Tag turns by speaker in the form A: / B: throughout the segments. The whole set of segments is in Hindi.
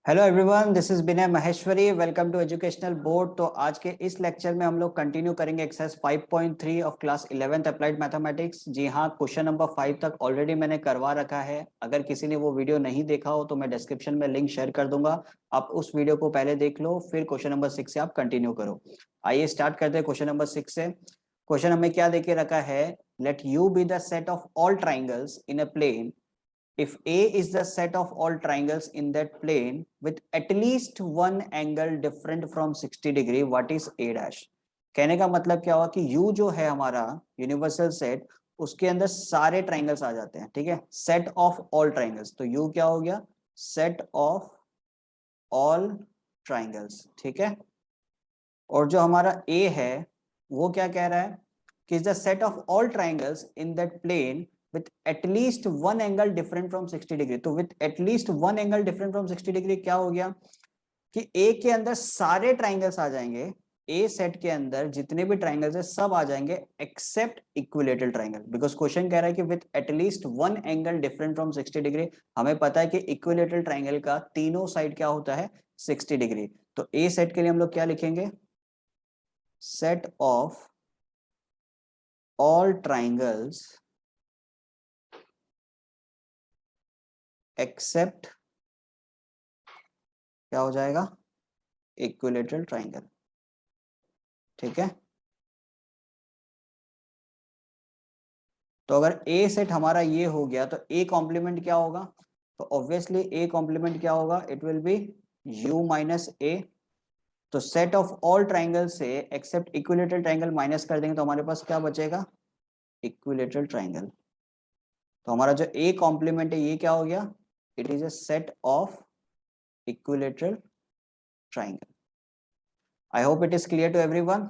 A: Hello everyone, this is Vinay Maheshwari. Welcome to educational board. तो आज के इस लेक्चर में हम लोग कंटिन्यू करेंगे exercise 5.3 of class 11th applied mathematics. जी हाँ, क्वेश्चन नंबर 5 तक ऑलरेडी मैंने करवा रखा है। अगर किसी ने वो वीडियो नहीं देखा हो तो मैं डिस्क्रिप्शन में लिंक शेयर कर दूंगा, आप उस वीडियो को पहले देख लो, फिर क्वेश्चन नंबर 6 से आप कंटिन्यू करो। आइए स्टार्ट करते हैं क्वेश्चन नंबर 6 से। क्वेश्चन हमें क्या देके रखा है? Let U be the set of all triangles in a plane if A is the set of all triangles in that plane with at least one angle different from 60 degree, what is A dash? कहने का मतलब क्या हुआ कि U जो है हमारा यूनिवर्सल सेट, उसके अंदर सारे ट्राइंगल्स आ जाते हैं। ठीक है, सेट ऑफ ऑल ट्राइंगल्स, तो U क्या हो गया? Set of all triangles. ठीक है, और जो हमारा A है वो क्या कह रहा है कि is the set of all triangles in that plane with at least one angle different from 60 degree. तो with at least one angle different from 60 degree क्या हो गया कि A के अंदर सारे ट्राइंगल्स आ जाएंगे, A सेट के अंदर जितने भी ट्राइंगल्स है सब आ जाएंगे except equilateral triangle, because question कह रहा है कि with at least one angle different from 60 degree. हमें पता है कि इक्विलेटरल ट्राइंगल का तीनों साइड क्या होता है? 60 डिग्री। तो A सेट के लिए हम लोग क्या लिखेंगे? Set of all triangles except, क्या हो जाएगा? Equilateral triangle. ठीक है, तो अगर ए सेट हमारा ये हो गया तो ए कॉम्प्लीमेंट क्या होगा? तो ऑब्वियसली ए कॉम्प्लीमेंट क्या होगा? It will be U minus A. तो सेट ऑफ ऑल ट्राइंगल से एक्सेप्ट इक्विलेटरल ट्राइंगल माइनस कर देंगे तो हमारे पास क्या बचेगा? Equilateral triangle. तो हमारा जो ए कॉम्प्लीमेंट है ये क्या हो गया? It is a set of equilateral triangle. I hope it is clear to everyone.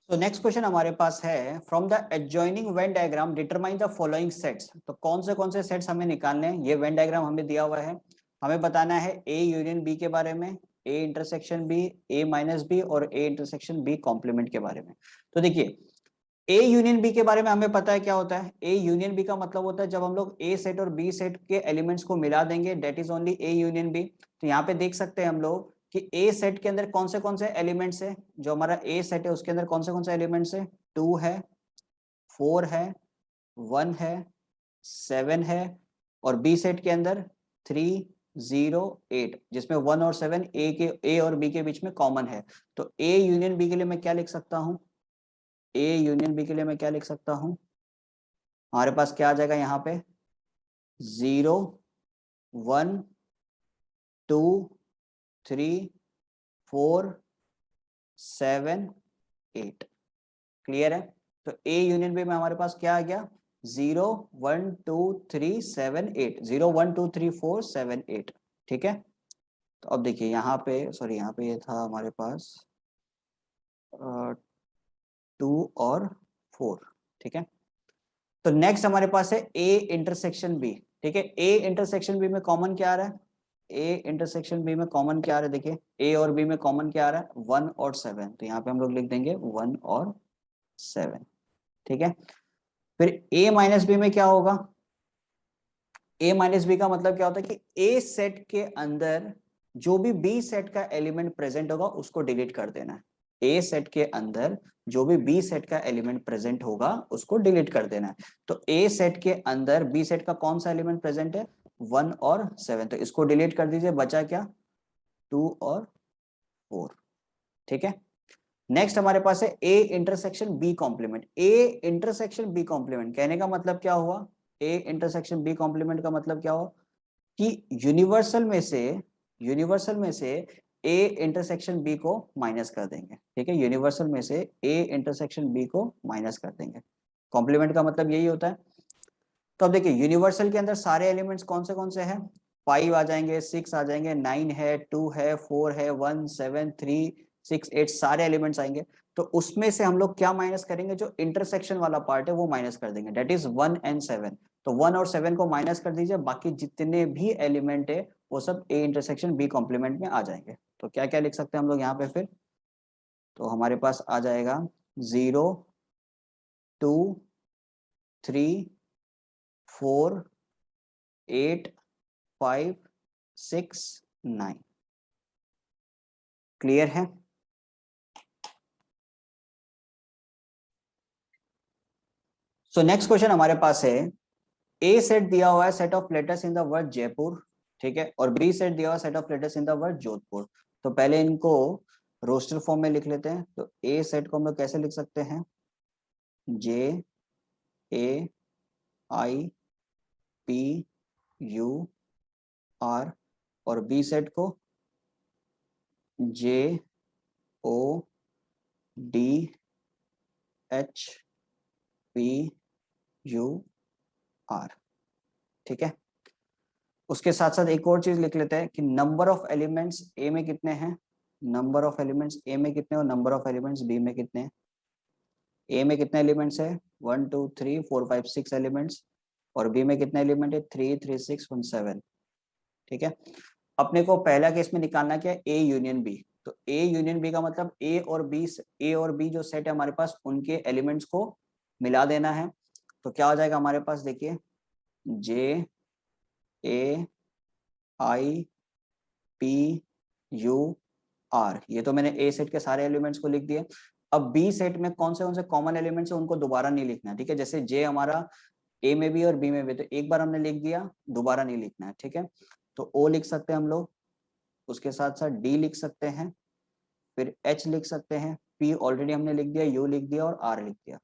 A: तो नेक्स्ट क्वेश्चन हमारे पास है, from the adjoining Venn diagram determine the following sets. तो कौन से सेट्स हमें निकालने हैं? ये वेन डायग्राम हमें दिया हुआ है, हमें बताना है ए यूनियन बी के बारे में, A intersection B, A minus B और ए इंटरसेक्शन बी कॉम्प्लीमेंट के बारे में। तो देखिए, ए यूनियन बी के बारे में हमें पता है क्या होता है। ए यूनियन बी का मतलब होता है जब हम लोग ए सेट और बी सेट के एलिमेंट्स को मिला देंगे, that is only A union B. तो यहाँ पे देख सकते हैं हम लोग कि ए सेट के अंदर कौन से एलिमेंट्स है। जो हमारा ए सेट है उसके अंदर कौन से एलिमेंट्स है? 2 है, 4 है, 1 है, 7 है, और बी सेट के अंदर 3, 0, 8, जिसमें 1 और 7 ए और बी के बीच में कॉमन है। तो ए यूनियन बी के लिए मैं क्या लिख सकता हूँ? ए यूनियन बी के लिए मैं क्या लिख सकता हूँ? हमारे पास क्या आ जाएगा यहाँ पे? 0, 1, 2, 3, 4, 7, 8। क्लियर है? तो ए यूनियन बी में हमारे पास क्या आ गया? 0, 1, 2, 3, 7, 8, 0, 1, 2, 3, 4, 7, 8। ठीक है, तो अब देखिए यहाँ पे, सॉरी यहाँ पे ये था हमारे पास 2 और 4। ठीक है, तो नेक्स्ट हमारे पास है ए इंटरसेक्शन बी। ठीक है, ए इंटरसेक्शन बी में कॉमन क्या आ रहा है? ए इंटरसेक्शन बी में कॉमन क्या आ रहा है? देखिए ए और बी में कॉमन क्या आ रहा है? 1 और 7। तो यहाँ पे हम लोग लिख देंगे 1 और 7। ठीक है, फिर ए माइनस बी में क्या होगा? ए माइनस बी का मतलब क्या होता है कि ए सेट के अंदर जो भी बी सेट का एलिमेंट प्रेजेंट होगा उसको डिलीट कर देना है। ए सेट के अंदर जो भी बी सेट का एलिमेंट प्रेजेंट होगा उसको डिलीट कर देना है। तो ए सेट के अंदर बी सेट का कौन सा एलिमेंट प्रेजेंट है? 1 और 7, तो इसको डिलीट कर दीजिए, बचा क्या? 2 और 4। ठीक है, नेक्स्ट हमारे पास है A intersection B complement. A intersection B complement कहने का मतलब क्या हुआ? ए इंटरसेक्शन बी कॉम्प्लीमेंट का मतलब क्या हुआ कि यूनिवर्सल में से ए इंटरसेक्शन बी को माइनस कर देंगे। ठीक है, यूनिवर्सल में से ए इंटरसेक्शन बी को माइनस कर देंगे। कॉम्प्लीमेंट का मतलब यही होता है। तो अब देखिए यूनिवर्सल के अंदर सारे एलिमेंट्स कौन से हैं? 5 आ जाएंगे, 6 आ जाएंगे, 9 है, 2 है, 4 है, 1, 7, 3, 6, 8 सारे एलिमेंट्स आएंगे। तो उसमें से हम लोग क्या माइनस करेंगे? जो इंटरसेक्शन वाला पार्ट है वो माइनस कर देंगे, डेट इज 1 एंड 7। तो 1 और 7 को माइनस कर दीजिए, बाकी जितने भी एलिमेंट है वो सब ए इंटरसेक्शन बी कॉम्प्लीमेंट में आ जाएंगे। तो क्या क्या लिख सकते हैं हम लोग यहाँ पे फिर? तो हमारे पास आ जाएगा 0, 2, 3, 4, 8 5 6 9। क्लियर है? सो नेक्स्ट क्वेश्चन हमारे पास है, ए सेट दिया हुआ है set of letters in the word Jaipur, ठीक है, और बी सेट दिया हुआ set of letters in the word Jodhpur. तो पहले इनको रोस्टर फॉर्म में लिख लेते हैं। तो ए सेट को हम लोग कैसे लिख सकते हैं? J A I P U R, और बी सेट को J O D H P U R, ठीक है। उसके साथ साथ एक और चीज लिख लेते हैं कि नंबर ऑफ एलिमेंट्स ए में कितने हैं, नंबर ऑफ एलिमेंट्स ए में कितने और नंबर ऑफ एलिमेंट्स बी में कितने हैं। ए में कितने एलिमेंट्स है? 1 2 3 4 5 6 एलिमेंट्स, और बी में कितने एलिमेंट है? 3 3 6 1 7, ठीक है। अपने को पहला केस में निकालना क्या है? A union B. तो ए यूनियन बी का मतलब ए और बी जो सेट है हमारे पास, उनके एलिमेंट्स को मिला देना है। तो क्या हो जाएगा हमारे पास? देखिए, जे A I P U are, ये तो मैंने ए सेट के सारे एलिमेंट्स को लिख दिए। अब बी सेट में कौन से कॉमन एलिमेंट्स है उनको दोबारा नहीं लिखना है, ठीक है। जैसे जे हमारा ए में भी और बी में भी, तो एक बार हमने लिख दिया, दोबारा नहीं लिखना है, ठीक है। तो ओ लिख सकते हैं हम लोग, उसके साथ साथ डी लिख सकते हैं, फिर एच लिख सकते हैं, पी ऑलरेडी हमने लिख दिया, यू लिख दिया और आर लिख दिया,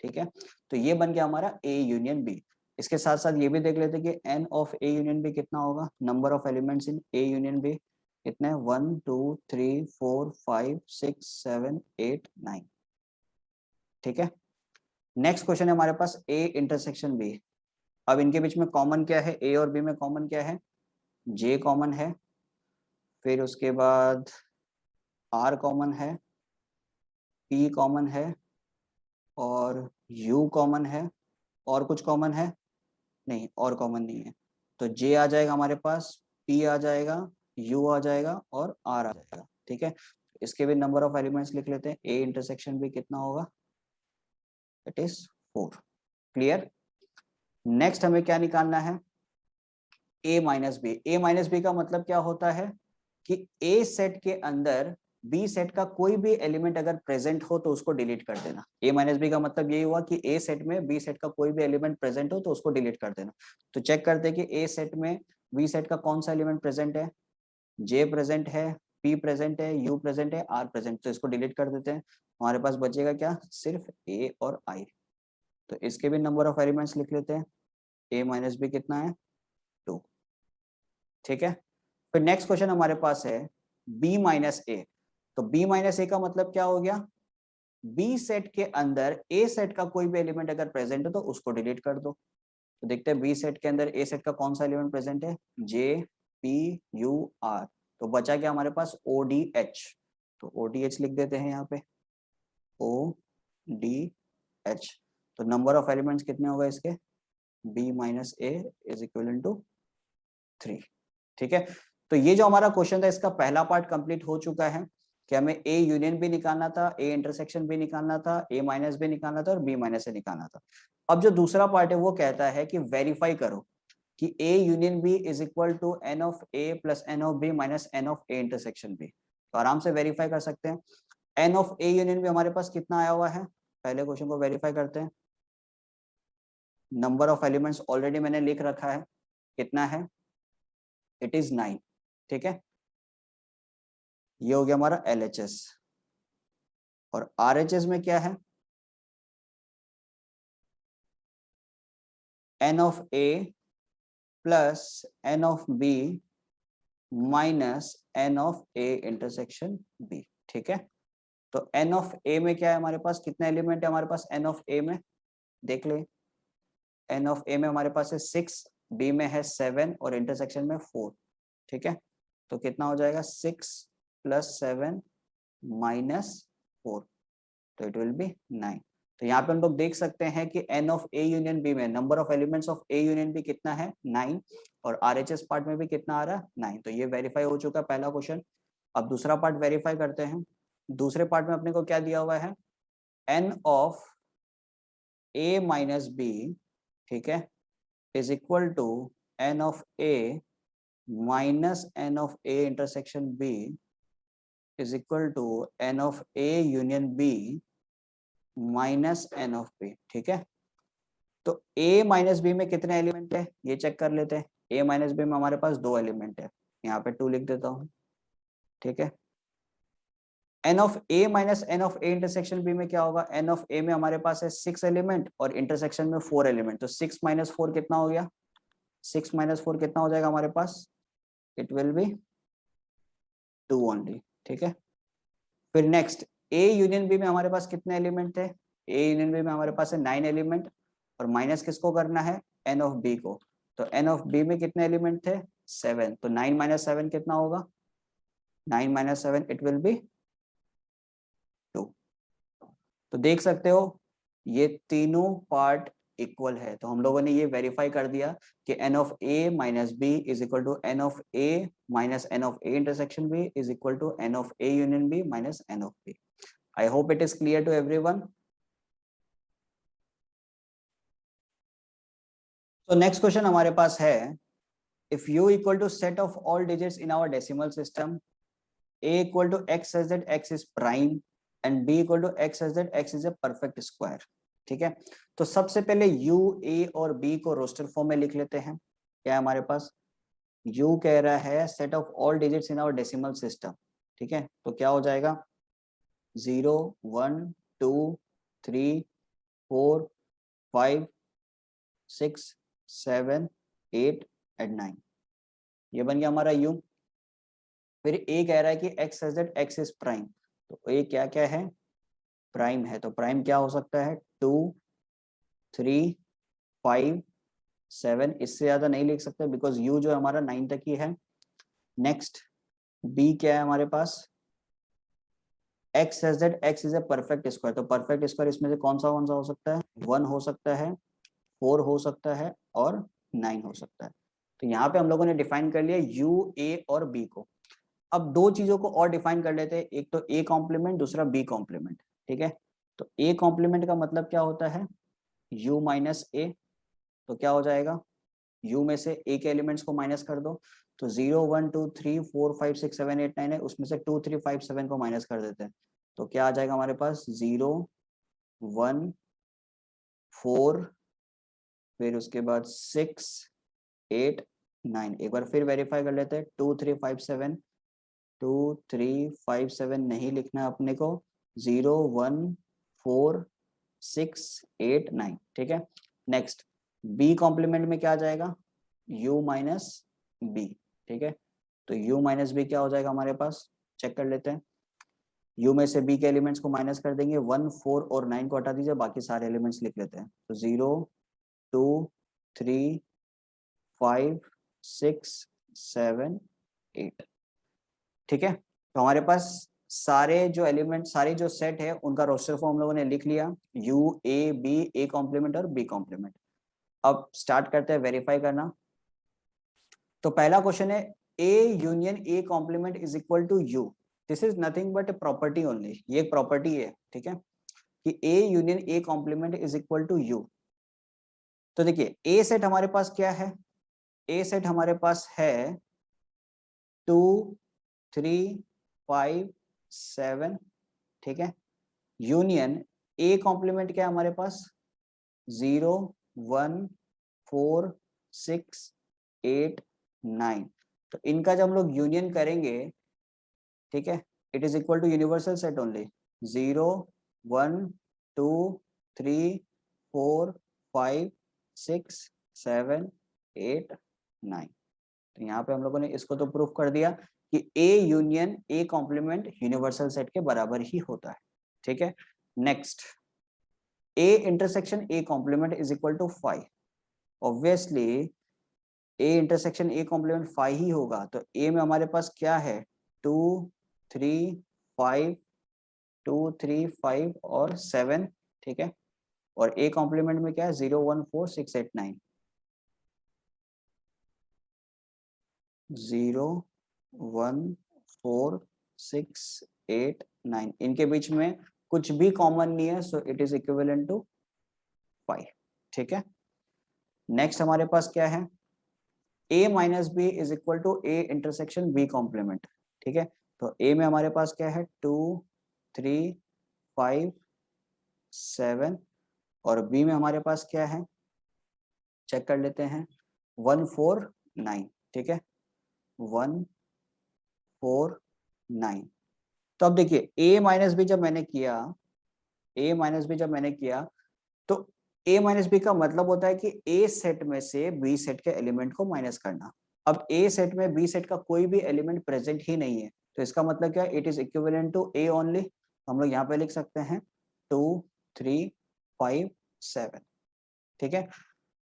A: ठीक है। तो ये बन गया हमारा ए यूनियन बी। इसके साथ साथ ये भी देख लेते हैं कि n of A union B कितना होगा। Number of elements in A union B कितने हैं? 1 2 3 4 5 6 7 8 9, ठीक है। नेक्स्ट क्वेश्चन है हमारे पास, ए इंटरसेक्शन बी। अब इनके बीच में कॉमन क्या है? ए और बी में कॉमन क्या है? जे कॉमन है, फिर उसके बाद आर कॉमन है, पी कॉमन है, और यू कॉमन है, और कुछ कॉमन है? नहीं, और कॉमन नहीं है। तो जे आ जाएगा हमारे पास, पी आ जाएगा, यू आ जाएगा और आर आ जाएगा, ठीक है। इसके भी नंबर ऑफ एलिमेंट्स लिख लेते हैं। ए इंटरसेक्शन भी कितना होगा? It is 4। क्लियर? नेक्स्ट हमें क्या निकालना है? A minus B. A minus B का मतलब क्या होता है कि ए सेट के अंदर बी सेट का कोई भी एलिमेंट अगर प्रेजेंट हो तो उसको डिलीट कर देना। ए माइनस बी का मतलब यही हुआ कि ए सेट में बी सेट का कोई भी एलिमेंट प्रेजेंट हो तो उसको डिलीट कर देना। तो चेक करते हैं कि ए सेट में बी सेट का कौन सा एलिमेंट प्रेजेंट है। जे प्रेजेंट है, पी प्रेजेंट है, यू प्रेजेंट है, आर प्रेजेंट। तो इसको डिलीट कर देते हैं। हमारे पास बचेगा क्या? सिर्फ ए और आई। तो इसके भी नंबर ऑफ एलिमेंट्स लिख लेते हैं। ए माइनस बी कितना है? 2, ठीक है। फिर नेक्स्ट क्वेश्चन हमारे पास है बी माइनस ए। तो बी माइनस ए का मतलब क्या हो गया? बी सेट के अंदर ए सेट का कोई भी एलिमेंट अगर प्रेजेंट है तो उसको डिलीट कर दो। तो देखते हैं बी सेट के अंदर ए सेट का कौन सा एलिमेंट प्रेजेंट है। J P U R. तो बचा क्या हमारे पास? ओ डी एच। तो ओ डी एच लिख देते हैं यहाँ पे, ओ डी एच। तो नंबर ऑफ एलिमेंट्स कितने होगा इसके? B minus A is equal to 3, ठीक है। तो ये जो हमारा क्वेश्चन था इसका पहला पार्ट कंप्लीट हो चुका है कि हमें ए यूनियन भी निकालना था, ए इंटरसेक्शन भी निकालना था, ए माइनस भी निकालना था और बी माइनस ए निकालना था। अब जो दूसरा पार्ट है वो कहता है कि वेरीफाई करो कि A union B is equal to n of A plus n of B minus n of A intersection B. तो आराम से वेरीफाई कर सकते हैं। N of A union B हमारे पास कितना आया हुआ है? पहले क्वेश्चन को वेरीफाई करते हैं। नंबर ऑफ एलिमेंट्स ऑलरेडी मैंने लिख रखा है, कितना है? इट इज 9, ठीक है। ये हो गया हमारा LHS। और RHS में क्या है? N of A plus N of B minus N of A intersection B, ठीक है। तो N ऑफ A में क्या है हमारे पास? कितने एलिमेंट है हमारे पास N ऑफ A में? देख ले, N ऑफ A में हमारे पास है 6, B में है 7 और इंटरसेक्शन में 4, ठीक है। तो कितना हो जाएगा? 6 प्लस 7 माइनस 4, तो इट विल बी 9। तो यहाँ पे हम लोग देख सकते हैं कि n of A union B में number of elements of A union B कितना है? 9, और RHS पार्ट में भी कितना आ रहा है? 9। तो ये वेरीफाई हो चुका है पहला क्वेश्चन। अब दूसरा पार्ट वेरीफाई करते हैं। दूसरे पार्ट में अपने को क्या दिया हुआ है? N of A minus B, ठीक है, is equal to n of a minus n of a intersection b is equal to n of a union b minus n of b। ठीक है, तो a माइनस बी में कितने एलिमेंट है ये चेक कर लेते हैं। a माइनस बी में हमारे पास 2 एलिमेंट है, यहाँ पे 2 लिख देता हूँ। ठीक है, n of a minus n of a intersection b में क्या होगा, n ऑफ a में हमारे पास है 6 एलिमेंट और इंटरसेक्शन में 4 एलिमेंट, तो 6 माइनस 4 कितना हो गया, 6 माइनस 4 कितना हो जाएगा हमारे पास, इट विल बी 2 ओनली। ठीक है, फिर नेक्स्ट a यूनियन b में हमारे पास कितने एलिमेंट थे, a यूनियन b में हमारे पास है 9 एलिमेंट और माइनस किसको करना है, n ऑफ b को, तो n ऑफ b में कितने एलिमेंट थे 7, तो 9 माइनस 7 कितना होगा, 9 माइनस 7 इट विल बी 2। तो देख सकते हो ये तीनों पार्ट इक्वल है, तो हम लोगों ने ये वेरीफाई कर दिया कि n of a minus B is equal to n of a minus n of a intersection b is equal to n of a union b minus n of b। I hope it is clear to everyone. तो नेक्स्ट क्वेश्चन हमारे पास है, if u equal to set of all digits in our decimal system a equal to x such that x is prime and b equal to x such that x is a perfect square। ठीक है, तो सबसे पहले u, a और b को रोस्टर फॉर्म में लिख लेते हैं। क्या है हमारे पास, u कह रहा है set of all digits in our decimal system. ठीक है, तो क्या हो जाएगा 0 1 2 3 4 5 6 7 8 एंड 9, ये बन गया हमारा u। फिर a कह रहा है कि x such that x is prime, तो a क्या क्या है, प्राइम है, तो प्राइम क्या हो सकता है 2 3 5 7, इससे ज्यादा नहीं लिख सकते बिकॉज u जो हमारा 9 तक ही है। नेक्स्ट b क्या है हमारे पास, x such that x is a perfect square, तो परफेक्ट स्क्वायर इसमें से कौन सा हो सकता है, 1 हो सकता है, 4 हो सकता है और 9 हो सकता है। तो यहाँ पे हम लोगों ने डिफाइन कर लिया u, a और b को। अब दो चीजों को और डिफाइन कर लेते हैं, एक तो a कॉम्प्लीमेंट, दूसरा b कॉम्प्लीमेंट। ठीक है, तो a कॉम्प्लीमेंट का मतलब क्या होता है, u माइनस a, तो क्या हो जाएगा u में से a के एलिमेंट्स को माइनस कर दो, तो 0 1 2 3 4 5 6 7 8 9 है, उसमें से 2 3 5 7 को माइनस कर देते हैं, तो क्या आ जाएगा हमारे पास 0 1 4, फिर उसके बाद 6 8 9। एक बार फिर वेरीफाई कर लेते हैं, 2 3 5 7, 2 3 5 7 नहीं लिखना अपने को, 0 1 4 6 8 9। ठीक है, नेक्स्ट b कॉम्प्लीमेंट में क्या आ जाएगा, u माइनस बी। ठीक है, तो u माइनस बी क्या हो जाएगा हमारे पास, चेक कर लेते हैं। u में से b के एलिमेंट्स को माइनस कर देंगे, 1 4 और 9 को हटा दीजिए, बाकी सारे एलिमेंट्स लिख लेते हैं, तो 0 2 3 5 6 7 8। ठीक है, तो हमारे पास सारे जो एलिमेंट, सारे जो सेट है उनका रोस्टर फॉर्म हम लोगों ने लिख लिया, u a b, a complement और b कॉम्प्लीमेंट। अब स्टार्ट करते हैं वेरीफाई करना। तो पहला क्वेश्चन है a union a complement is equal to u, this is nothing but a property only, ये एक प्रॉपर्टी है। ठीक है, कि a union a complement is equal to u। तो देखिए a सेट हमारे पास क्या है, a सेट हमारे पास है 2 3 5 7। ठीक है, यूनियन a कॉम्प्लीमेंट क्या है हमारे पास 0 1 4 6 8 9, तो इनका जब हम लोग यूनियन करेंगे, ठीक है, it is equal to universal set only, 0 1 2 3 4 5 6 7 8 9। तो यहाँ पे हम लोगों ने इसको तो प्रूफ कर दिया कि A union A complement universal set के बराबर ही होता है। ठीक है, next A intersection A complement is equal to 5, obviously A intersection A complement 5 ही होगा, तो A में हमारे पास क्या है 2 3 5 2 3 5 और 7। ठीक है, और A कॉम्प्लीमेंट में क्या है 0 1 4 6 8 9, 0 1 4 6 8 9, इनके बीच में कुछ भी कॉमन नहीं है, so it is equivalent to 5। ठीक है, नेक्स्ट हमारे पास क्या है A minus B is equal to A intersection B complement, ठीक है। तो ए में हमारे पास क्या है 2 3 5 7 और बी में हमारे पास क्या है, चेक कर लेते हैं 1 4 9, ठीक है 1 4 9। तो अब देखिए a माइनस बी जब मैंने किया, a माइनस बी जब मैंने किया तो a माइनस बी का मतलब होता है कि a सेट में से b सेट के एलिमेंट को माइनस करना। अब a सेट में b सेट का कोई भी एलिमेंट प्रेजेंट ही नहीं है, तो इसका मतलब क्या है, it is equivalent to a only. हम लोग यहाँ पे लिख सकते हैं 2 3 5 7, ठीक है।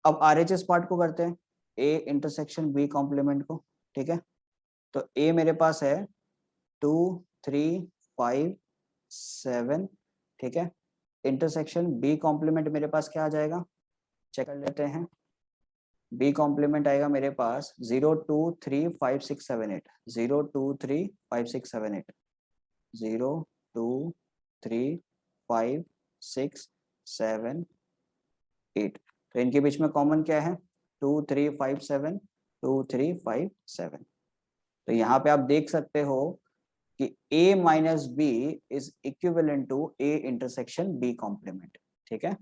A: अब RHS पार्ट को करते हैं, a इंटरसेक्शन b कॉम्प्लीमेंट को, ठीक है। तो a मेरे पास है 2 3 5 7, ठीक है। इंटरसेक्शन बी कॉम्प्लीमेंट मेरे पास क्या आ जाएगा, चेक कर लेते हैं। बी कॉम्प्लीमेंट आएगा मेरे पास 0 2 3 5 6 7 8, 0 2 3 5 6 7 8, 0 2 3 5 6 7 8। तो इनके बीच में कॉमन क्या है 2 3 5 7, 2 3 5 7। तो यहाँ पे आप देख सकते हो कि a minus B is equivalent to a intersection b complement, ठीक है।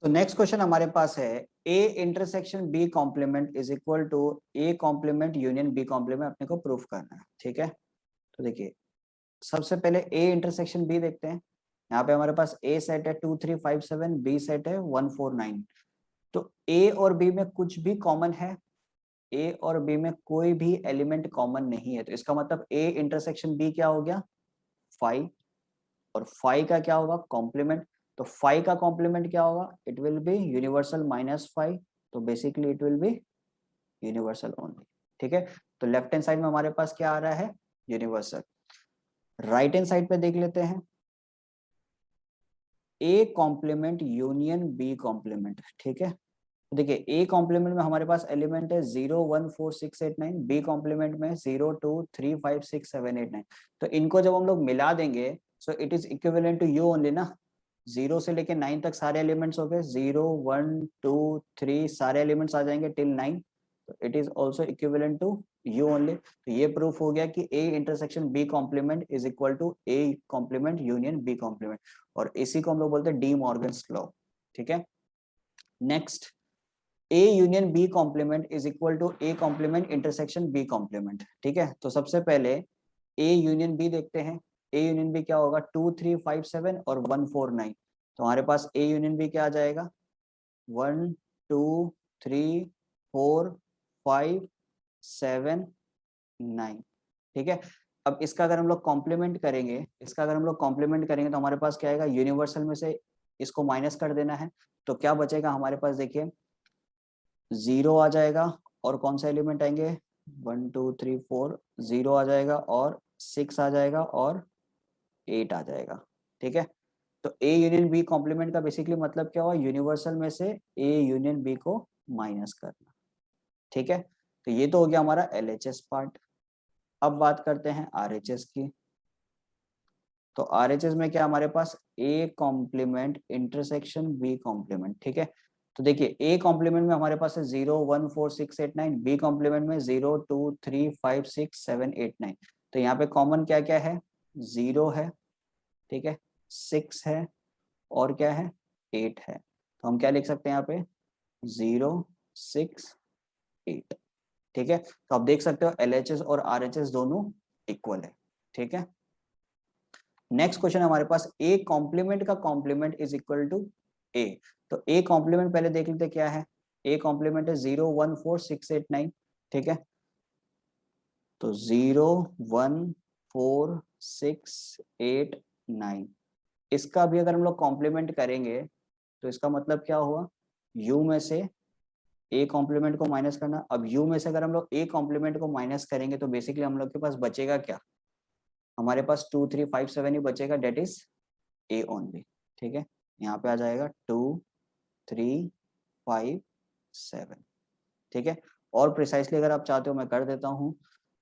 A: तो नेक्स्ट क्वेश्चन हमारे पास है a intersection b complement is equal to a complement union b complement, अपने को प्रूफ करना है, ठीक है। तो देखिए सबसे पहले a इंटरसेक्शन b देखते हैं। यहाँ पे हमारे पास a सेट है 2 3 5 7, b सेट है 1 4 9। तो a और b में कुछ भी कॉमन है, ए और बी में कोई भी एलिमेंट कॉमन नहीं है, तो इसका मतलब ए इंटरसेक्शन बी क्या हो गया 5, और 5 का क्या होगा कॉम्प्लीमेंट। तो 5 का कॉम्प्लीमेंट क्या होगा, इट विल बी यूनिवर्सल -5, तो basically it will B universal only, ठीक है। तो लेफ्ट हैंड साइड में हमारे पास क्या आ रहा है यूनिवर्सल। राइट हैंड साइड पे देख लेते हैं A complement union B complement, ठीक है। देखिए ए कॉम्प्लीमेंट में हमारे पास एलिमेंट है 0 1 4 6 8 9, बी कॉम्प्लीमेंट में 0 2 3 5 6 7 8 9। तो इनको जब हम लोग मिला देंगे so it is equivalent to U only ना, 0 से लेके 9 तक सारे एलिमेंट्स हो गए, 0 1 2 3 सारे एलिमेंट्स आ जाएंगे टिल 9, तो it is also equivalent to U only. तो ये प्रूफ हो गया कि A intersection B complement is equal to A complement union B complement, और इसी को हम लोग बोलते हैं डी मॉर्गन्स लॉ, ठीक है। Next A union B complement is equal to A complement intersection B complement, ठीक है। तो सबसे पहले A यूनियन B देखते हैं। A यूनियन B क्या होगा 2 3 5 7 और 1 4 9। तो हमारे पास A यूनियन B क्या आ जाएगा 1 2 3 4 5 7 9, ठीक है। अब इसका अगर हम लोग कॉम्प्लीमेंट करेंगे, इसका अगर हम लोग कॉम्प्लीमेंट करेंगे तो हमारे पास क्या आएगा, यूनिवर्सल में से इसको माइनस कर देना है, तो क्या बचेगा हमारे पास, देखिए 0 आ जाएगा और कौन सा एलिमेंट आएंगे 1 2 3 4, 0 आ जाएगा और 6 आ जाएगा और 8 आ जाएगा, ठीक है। तो ए यूनियन बी कॉम्प्लीमेंट का बेसिकली मतलब क्या हुआ, यूनिवर्सल में से ए यूनियन बी को माइनस करना, ठीक है। तो ये तो हो गया हमारा एलएचएस पार्ट। अब बात करते हैं आरएचएस की। तो आरएचएस में क्या हमारे पास A complement intersection B complement, ठीक है। तो देखिए ए कॉम्प्लीमेंट में हमारे पास है 0 1 4 6 8 9, बी कॉम्प्लीमेंट में 0 2 3 5 6 7 8 9। तो यहाँ पे कॉमन क्या क्या है, 0 है, ठीक है 6 है और क्या है 8 है। तो हम क्या लिख सकते हैं यहाँ पे 0 6 8, ठीक है। तो आप देख सकते हो एलएचएस और आरएचएस दोनों इक्वल है, ठीक है। नेक्स्ट क्वेश्चन हमारे पास ए कॉम्प्लीमेंट का कॉम्प्लीमेंट इज इक्वल टू ए। तो ए कॉम्प्लीमेंट पहले देख लेते क्या है, ए कॉम्प्लीमेंट है 0 1 4 6 8 9, ठीक है। तो 0 1 4 6 8 9, इसका भी अगर हम लोग कॉम्प्लीमेंट करेंगे तो इसका मतलब क्या हुआ, u में से ए कॉम्प्लीमेंट को माइनस करना। अब u में से अगर हम लोग ए कॉम्प्लीमेंट को माइनस करेंगे तो बेसिकली हम लोग के पास बचेगा क्या, हमारे पास 2 3 5 7 ही बचेगा, डेट इज ए ओनली, ठीक है। यहाँ पे आ जाएगा 2 3 5 7, ठीक है। और प्रिसाइसली अगर आप चाहते हो मैं कर देता हूँ,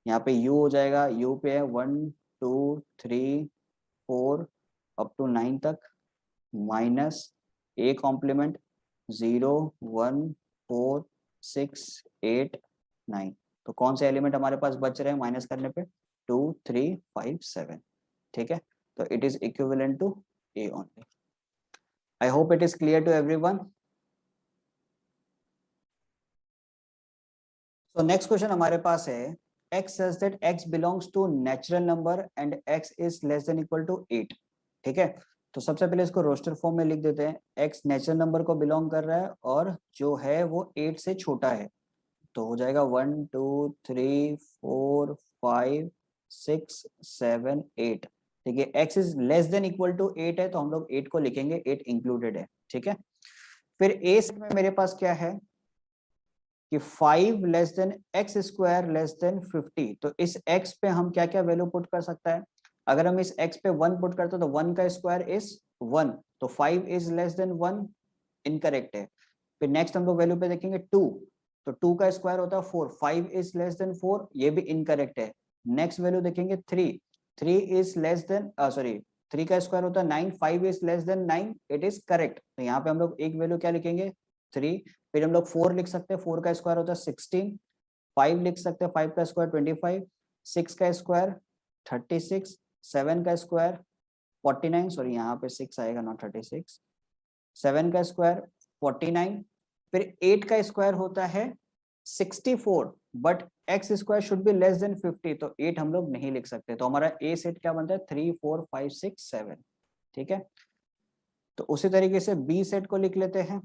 A: यहाँ पे u हो जाएगा, u पे है 1 2 3 4 अप टू 9 तक, माइनस ए कॉम्प्लीमेंट 0 1 4 6 8 9। तो कौन से एलिमेंट हमारे पास बच रहे हैं माइनस करने पे? 2 3 5 7। ठीक है, तो it is equivalent to A only. I hope it is clear to everyone. So next question हमारे पास है x says that x belongs to natural number and x is less than equal to 8। ठीक है, तो सबसे पहले इसको रोस्टर फॉर्म में लिख देते हैं। x नेचुरल नंबर को बिलोंग कर रहा है और जो है वो 8 से छोटा है, तो हो जाएगा 1 2 3 4 5 6 7 8। ठीक है, x is less than equal to 8 है तो हम लोग 8 को लिखेंगे, 8 इंक्लूडेड है। ठीक है, फिर ए सेट में मेरे पास क्या है कि 5 less than x square less than 50। तो इस x पे हम क्या क्या वैल्यू पुट कर सकता है? अगर हम इस x पे 1 पुट करते हैं तो 1 का स्क्वायर इज 1, तो 5 इज लेस देन 1, इनकरेक्ट है। फिर नेक्स्ट हम लोग वैल्यू पे देखेंगे 2, तो 2 का स्क्वायर होता है 4, 5 इज लेस देन 4, ये भी इनकरेक्ट है। नेक्स्ट वैल्यू देखेंगे 3, 3 इज लेस देन सॉरी 3 का स्क्वायर होता है 9, 5 is less then 9, it is correct. तो यहाँ पे हम लोग एक वैल्यू क्या लिखेंगे? 3। फिर हम लोग 4 लिख सकते हैं, 4 का स्क्वायर होता है 16, 5 लिख सकते हैं, 5 का स्क्वायर 25, 6 का स्क्वायर 36, 7 का स्क्वायर 49, सॉरी यहाँ पे 6 आएगा नॉट 36, 7 का स्क्वायर 49। फिर 8 का स्क्वायर होता है 64, but x square should be less than 50, तो 8 हम लोग नहीं लिख सकते। तो हमारा ए सेट क्या बनता है? 3 4 5 6 7। ठीक है, तो उसी तरीके से बी सेट को लिख लेते हैं।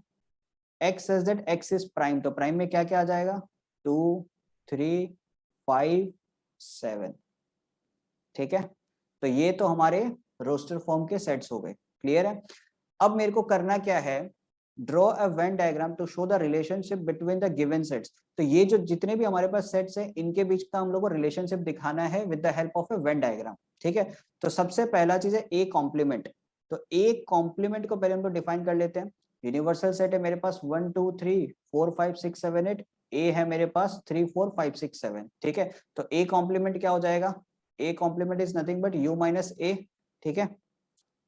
A: x says that x is prime, तो प्राइम में क्या क्या आ जाएगा? 2 3 5 7। ठीक है, तो ये तो हमारे रोस्टर फॉर्म के सेट्स हो गए। क्लियर है? अब मेरे को करना क्या है? Draw a Venn diagram to show the relationship between the given sets. तो ये जो जितने भी हमारे पास सेट्स हैं इनके बीच का हम लोग को रिलेशनशिप दिखाना है with the help of A Venn diagram. ठीक है, तो सबसे पहला चीज है ए कॉम्प्लीमेंट। तो ए कॉम्प्लीमेंट को पहले हम लोग डिफाइन कर लेते हैं। यूनिवर्सल सेट है मेरे पास 1 2 3 4 5 6 7 8, ए है मेरे पास 3 4 5 6 7। ठीक है, तो ए कॉम्प्लीमेंट क्या हो जाएगा? A complement is nothing but U minus A. ठीक है,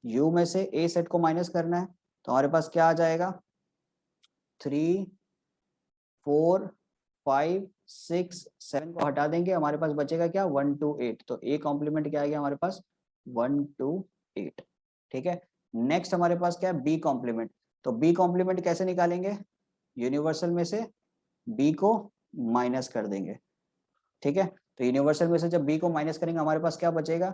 A: यू में से ए सेट को माइनस करना है, तो हमारे पास क्या आ जाएगा? 3 4 5 6 7 को हटा देंगे, हमारे पास बचेगा क्या? 1 2 8। तो ए कॉम्प्लीमेंट क्या आ गया हमारे पास? 1 2 8। ठीक है, नेक्स्ट हमारे पास क्या है? B complement. तो बी कॉम्प्लीमेंट कैसे निकालेंगे? यूनिवर्सल में से बी को माइनस कर देंगे। ठीक है, तो यूनिवर्सल में से जब बी को माइनस करेंगे हमारे पास क्या बचेगा?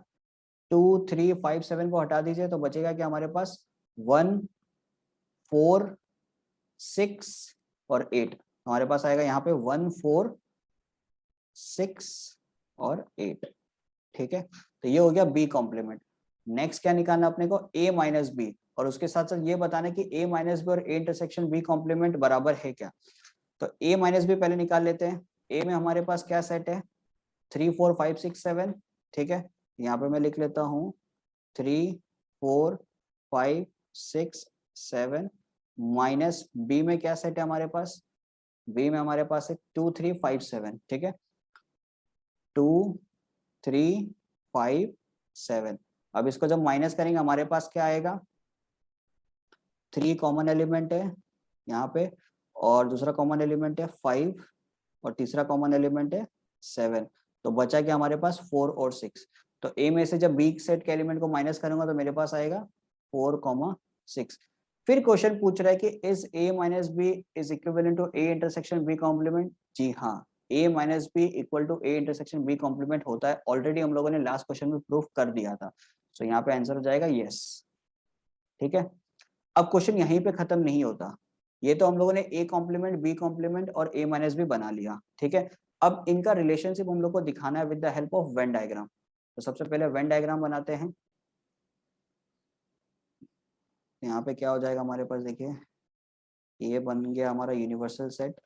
A: 2 3 5 7 को हटा दीजिए तो बचेगा क्या हमारे पास? 1 4 6 और 8। हमारे पास आएगा यहाँ पे 1 4 6 और 8। ठीक है, तो ये हो गया बी कॉम्प्लीमेंट। नेक्स्ट क्या निकालना अपने को? ए माइनस बी, और उसके साथ साथ ये बताना कि ए माइनस बी और ए इंटरसेक्शन बी कॉम्प्लीमेंट बराबर है क्या। तो ए माइनस बी पहले निकाल लेते हैं। ए में हमारे पास क्या सेट है? 3 4 5 6 7। ठीक है, यहाँ पे मैं लिख लेता हूँ 3 4 5 6 7 माइनस बी में क्या सेट है हमारे पास? बी में हमारे पास है 2 3 5 7। ठीक है, 2 3 5 7। अब इसको जब माइनस करेंगे हमारे पास क्या आएगा? 3 कॉमन एलिमेंट है यहाँ पे, और दूसरा कॉमन एलिमेंट है 5, और तीसरा कॉमन एलिमेंट है 7। तो बचा क्या हमारे पास? 4 और 6। तो ए में से जब बी सेट के एलिमेंट को माइनस करूंगा तो मेरे पास आएगा 4,6। फिर क्वेश्चन पूछ रहा है कि is A minus B is equivalent to A intersection B complement? जी हाँ, A minus B equal to A intersection B complement होता है। ऑलरेडी हम लोगों ने लास्ट क्वेश्चन में प्रूफ कर दिया था, तो यहाँ पे आंसर हो जाएगा यस। ठीक है, अब क्वेश्चन यहीं पे खत्म नहीं होता। ये तो हम लोगों ने ए कॉम्प्लीमेंट बी कॉम्प्लीमेंट और ए माइनस बी बना लिया। ठीक है, अब इनका रिलेशनशिप हम लोग को दिखाना है with the help of Venn diagram. तो सबसे पहले वेन डायग्राम बनाते हैं। यहाँ पे क्या हो जाएगा हमारे पास? देखिए, ये बन गया हमारा यूनिवर्सल सेट।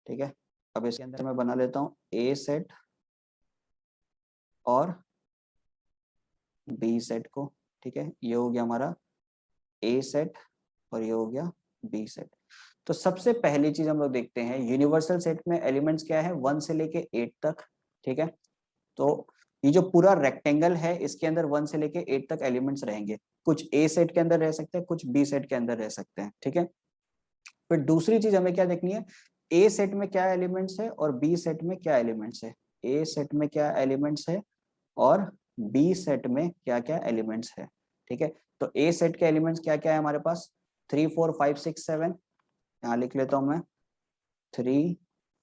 A: ठीक है, अब इसके अंदर मैं बना लेता हूँ ए सेट और बी सेट को। ठीक है, ये हो गया हमारा ए सेट और ये हो गया बी सेट। तो सबसे पहली चीज हम लोग देखते हैं, यूनिवर्सल सेट में एलिमेंट्स क्या है? 1 से लेके 8 तक। ठीक है, तो ये जो पूरा रेक्टेंगल है इसके अंदर 1 से लेके 8 तक एलिमेंट्स रहेंगे। कुछ ए सेट के अंदर रह सकते हैं, कुछ बी सेट के अंदर रह सकते हैं, ठीक है। फिर दूसरी चीज हमें क्या देखनी है, ए सेट में क्या एलिमेंट्स है और बी सेट में क्या एलिमेंट्स है, ए सेट में क्या एलिमेंट्स है और बी सेट में क्या क्या एलिमेंट्स है, ठीक है। तो ए सेट के एलिमेंट्स क्या क्या है हमारे पास, 3 4 5 6 7, यहाँ लिख लेता हूं मैं 3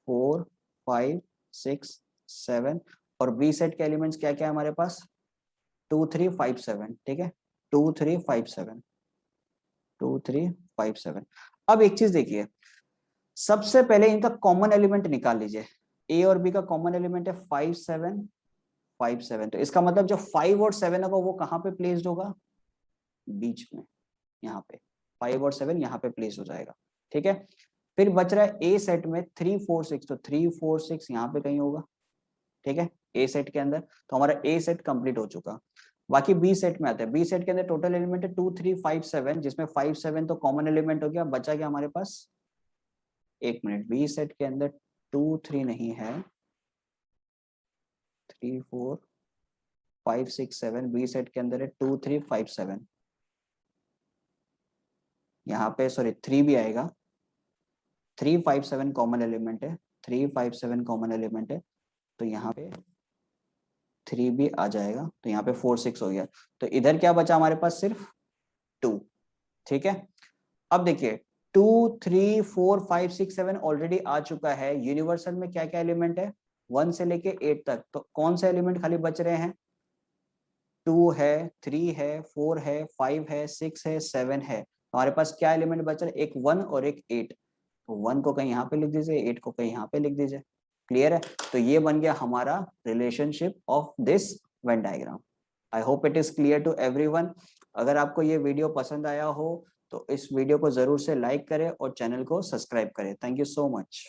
A: 4 5 6 7, और बी सेट के एलिमेंट्स क्या क्या है हमारे पास 2 3 5 7, ठीक है, 2 3 5 7, 2 3 5 7। अब एक चीज देखिए, सबसे पहले इनका कॉमन एलिमेंट निकाल लीजिए, ए और बी का कॉमन एलिमेंट है 5 7 5 7, तो इसका मतलब जो 5 और 7 होगा वो कहाँ पे प्लेस्ड होगा, बीच में, यहाँ पे 5 और 7 यहाँ पे प्लेस हो जाएगा, ठीक है। फिर बच रहा है ए सेट में 3 4 6, तो 3 4 6 यहाँ पे कहीं होगा, ठीक है, ए सेट के अंदर। तो हमारा ए सेट कंप्लीट हो चुका। बाकी बी सेट में आता है, बी सेट के अंदर टोटल एलिमेंट है 2 3 5 7, जिसमें 5 7 तो कॉमन एलिमेंट हो गया, बचा क्या हमारे पास, एक मिनट, बी सेट के अंदर 2 3 नहीं है, 3 4 5 6 7, बी सेट के अंदर है 2 3 5 7, यहाँ पे सॉरी 3 भी आएगा, 3 5 7 कॉमन एलिमेंट है, 3 5 7 कॉमन एलिमेंट है, तो यहाँ पे 3 भी आ जाएगा, तो यहाँ पे 4 6 हो गया। तो इधर क्या बचा हमारे पास, सिर्फ 2, ठीक है। अब देखिए 2 3 4 5 6 7 ऑलरेडी आ चुका है, यूनिवर्सल में क्या क्या एलिमेंट है 1 से लेके 8 तक, तो कौन से एलिमेंट खाली बच रहे हैं, 2 है, 3 है, 4 है, 5 है, 6 है, 7 है, हमारे पास क्या एलिमेंट बच रहे हैं, एक 1 और एक 8, तो 1 को कहीं यहाँ पे लिख दीजिए, 8 को कहीं यहाँ पे लिख दीजिए, क्लियर है। तो ये बन गया हमारा relationship of this Venn diagram. I hope it is clear to everyone. अगर आपको ये वीडियो पसंद आया हो तो इस वीडियो को जरूर से लाइक करें और चैनल को सब्सक्राइब करें। Thank you so much.